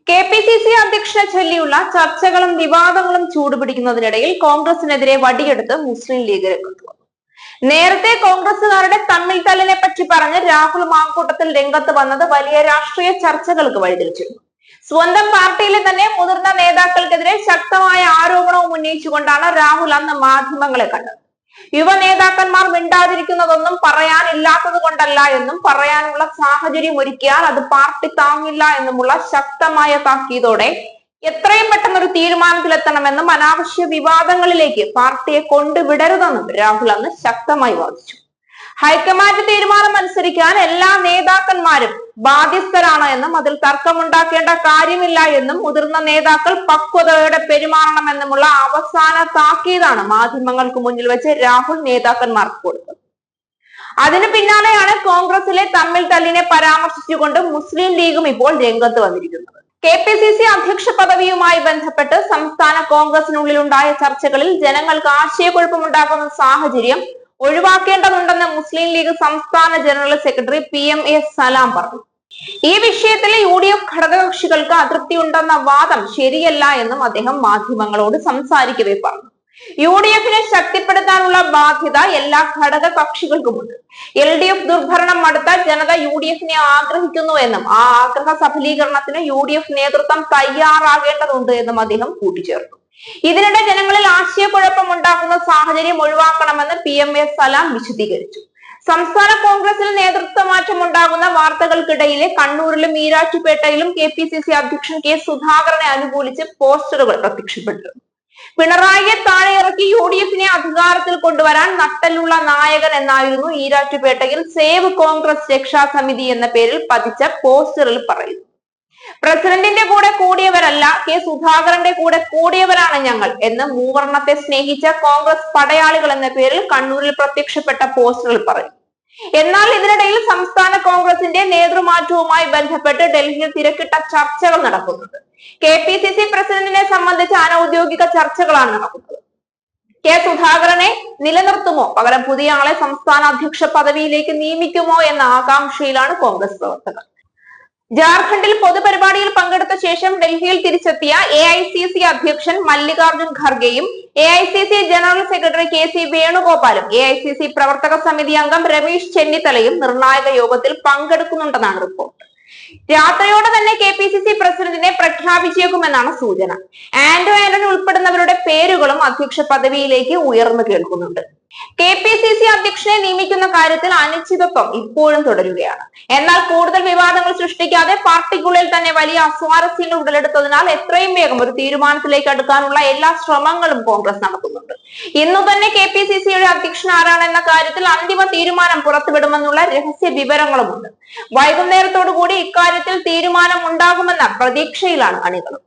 KPCC അധ്യക്ഷനെ ചൊല്ലിയുള്ള ചർച്ചകളും വിവാദങ്ങളും ചൂടുപിടിക്കുന്നതിനിടയിൽ കോൺഗ്രസിനെതിരെ വടിയെടുത്ത് മുസ്ലിം ലീഗ് രംഗത്ത് വന്നു. നേരത്തെ കോൺഗ്രസുകാരുടെ തമ്മിൽ തല്ലിനെ പറ്റി പറഞ്ഞ് രാഹുൽ മാങ്കൂട്ടത്തിൽ രംഗത്ത് വന്നത് വലിയ രാഷ്ട്രീയ ചർച്ചകൾക്ക് വഴിതെളിച്ചിരുന്നു. സ്വന്തം പാർട്ടിയിലെ തന്നെ മുതിർന്ന നേതാക്കൾക്കെതിരെ ശക്തമായ ആരോപണവും ഉന്നയിച്ചുകൊണ്ടാണ് രാഹുൽ അന്ന് മാധ്യമങ്ങളെ കണ്ടത്. യുവ നേതാക്കന്മാർ മിണ്ടാതിരിക്കുന്നതൊന്നും പറയാനില്ലാത്തത് കൊണ്ടല്ല എന്നും പറയാനുള്ള സാഹചര്യം ഒരുക്കിയാൽ അത് പാർട്ടി താങ്ങില്ല എന്നുമുള്ള ശക്തമായ താക്കീതോടെ എത്രയും പെട്ടെന്നൊരു തീരുമാനത്തിലെത്തണമെന്നും അനാവശ്യ വിവാദങ്ങളിലേക്ക് പാർട്ടിയെ കൊണ്ടുവിടരുതെന്നും രാഹുൽ അന്ന് ശക്തമായി വാദിച്ചു. ഹൈക്കമാൻഡ് തീരുമാനം അനുസരിക്കാൻ എല്ലാ നേതാക്കന്മാരും ബാധ്യസ്ഥരാണ് എന്നും അതിൽ തർക്കമുണ്ടാക്കേണ്ട കാര്യമില്ല എന്നും മുതിർന്ന നേതാക്കൾ പക്വതയോടെ പെരുമാറണമെന്നുമുള്ള അവസാന താക്കീതാണ് മാധ്യമങ്ങൾക്ക് മുന്നിൽ വെച്ച് രാഹുൽ നേതാക്കന്മാർക്ക് കൊടുത്തത്. അതിനു പിന്നാലെയാണ് കോൺഗ്രസിലെ തമ്മിൽ തല്ലിനെ പരാമർശിച്ചുകൊണ്ട് മുസ്ലിം ലീഗും ഇപ്പോൾ രംഗത്ത് വന്നിരിക്കുന്നത്. കെ.പി.സി.സി അധ്യക്ഷ പദവിയുമായി ബന്ധപ്പെട്ട് സംസ്ഥാന കോൺഗ്രസിനുള്ളിലുണ്ടായ ചർച്ചകളിൽ ജനങ്ങൾക്ക് ആശയക്കുഴപ്പമുണ്ടാക്കുന്ന സാഹചര്യം ഒഴിവാക്കേണ്ടതുണ്ടെന്ന് മുസ്ലിം ലീഗ് സംസ്ഥാന ജനറൽ സെക്രട്ടറി PM.A. സലാം പറഞ്ഞു. ഈ വിഷയത്തിൽ UDF ഘടകകക്ഷികൾക്ക് അതൃപ്തിയുണ്ടെന്ന വാദം ശരിയല്ല എന്നും അദ്ദേഹം മാധ്യമങ്ങളോട് സംസാരിക്കവേ പറഞ്ഞു. UDF-നെ ശക്തിപ്പെടുത്താനുള്ള ബാധ്യത എല്ലാ ഘടക കക്ഷികൾക്കുമുണ്ട്. LDF ദുർഭരണം മടുത്ത ജനത UDF-നെ ആഗ്രഹിക്കുന്നു എന്നും ആ ആഗ്രഹ സഫലീകരണത്തിന് UDF നേതൃത്വം തയ്യാറാകേണ്ടതുണ്ട് എന്നും അദ്ദേഹം കൂട്ടിച്ചേർത്തു. ഇതിനിടെ ജനങ്ങളിൽ ആശയക്കുഴപ്പമുണ്ടാക്കുന്ന സാഹചര്യം ഒഴിവാക്കണമെന്ന് PM.A. സലാം വിശദീകരിച്ചു. സംസ്ഥാന കോൺഗ്രസിൽ നേതൃത്വ മാറ്റം ഉണ്ടാകുന്ന വാർത്തകൾക്കിടയിലെ കണ്ണൂരിലും ഈരാറ്റുപേട്ടയിലും കെ.പി.സി.സി അധ്യക്ഷൻ K. സുധാകരനെ അനുകൂലിച്ച് പോസ്റ്ററുകൾ പ്രത്യക്ഷപ്പെട്ടു. പിണറായിയെ താഴെയിറക്കി UDF-നെ അധികാരത്തിൽ കൊണ്ടുവരാൻ നട്ടലുള്ള നായകൻ എന്നായിരുന്നു ഈരാറ്റുപേട്ടയിൽ സേവ് കോൺഗ്രസ് രക്ഷാസമിതി എന്ന പേരിൽ പതിച്ച പോസ്റ്ററിൽ പറയുന്നു. പ്രസിഡന്റിന്റെ കൂടെ കൂടിയവരല്ല, K. സുധാകരന്റെ കൂടെ കൂടിയവരാണ് ഞങ്ങൾ എന്ന് മൂവർണത്തെ സ്നേഹിച്ച കോൺഗ്രസ് പടയാളികൾ എന്ന പേരിൽ കണ്ണൂരിൽ പ്രത്യക്ഷപ്പെട്ട പോസ്റ്ററിൽ പറയും. എന്നാൽ ഇതിനിടയിൽ സംസ്ഥാന കോൺഗ്രസിന്റെ നേതൃമാറ്റവുമായി ബന്ധപ്പെട്ട് ഡൽഹിയിൽ തിരക്കിട്ട ചർച്ചകൾ നടക്കുന്നുണ്ട്. കെ.പി.സി.സി പ്രസിഡന്റിനെ സംബന്ധിച്ച് അനൌദ്യോഗിക ചർച്ചകളാണ് നടക്കുന്നത്. K. സുധാകരനെ നിലനിർത്തുമോ, പകരം പുതിയ ആളെ സംസ്ഥാന അധ്യക്ഷ പദവിയിലേക്ക് നിയമിക്കുമോ എന്ന ആകാംക്ഷയിലാണ് കോൺഗ്രസ് പ്രവർത്തകർ. ജാർഖണ്ഡിൽ പൊതുപരിപാടിയിൽ പങ്കെടുത്ത ശേഷം ഡൽഹിയിൽ തിരിച്ചെത്തിയ AICC അധ്യക്ഷൻ മല്ലികാർജുൻ ഖർഗെയും AICC ജനറൽ സെക്രട്ടറി KC വേണുഗോപാലും AICC പ്രവർത്തക സമിതി അംഗം രമേശ് ചെന്നിത്തലയും നിർണായക യോഗത്തിൽ പങ്കെടുക്കുന്നുണ്ടെന്നാണ് റിപ്പോർട്ട്. രാത്രിയോടെ തന്നെ കെ.പി.സി.സി പ്രസിഡന്റിനെ പ്രഖ്യാപിച്ചേക്കുമെന്നാണ് സൂചന. ആന്റണി ഉൾപ്പെടുന്നവരുടെ പേരുകളും അധ്യക്ഷ പദവിയിലേക്ക് ഉയർന്നു കേൾക്കുന്നുണ്ട്. കെ.പി.സി.സി അധ്യക്ഷനെ നിയമിക്കുന്ന കാര്യത്തിൽ അനിശ്ചിതത്വം ഇപ്പോഴും തുടരുകയാണ്. എന്നാൽ കൂടുതൽ വിവാദങ്ങൾ സൃഷ്ടിക്കാതെ പാർട്ടിക്കുള്ളിൽ തന്നെ വലിയ അസ്വാരസ്യങ്ങൾ ഉടലെടുത്തതിനാൽ എത്രയും വേഗം ഒരു തീരുമാനത്തിലേക്ക് അടുക്കാനുള്ള എല്ലാ ശ്രമങ്ങളും കോൺഗ്രസ് നടത്തുന്നുണ്ട്. ഇന്നു തന്നെ കെ.പി.സി.സിയുടെ അധ്യക്ഷൻ ആരാണെന്ന കാര്യത്തിൽ അന്തിമ തീരുമാനം പുറത്തുവിടുമെന്നുള്ള രഹസ്യ വിവരങ്ങളുമുണ്ട്. വൈകുന്നേരത്തോടുകൂടി ഇക്കാര്യത്തിൽ തീരുമാനം ഉണ്ടാകുമെന്ന പ്രതീക്ഷയിലാണ് അണികളും.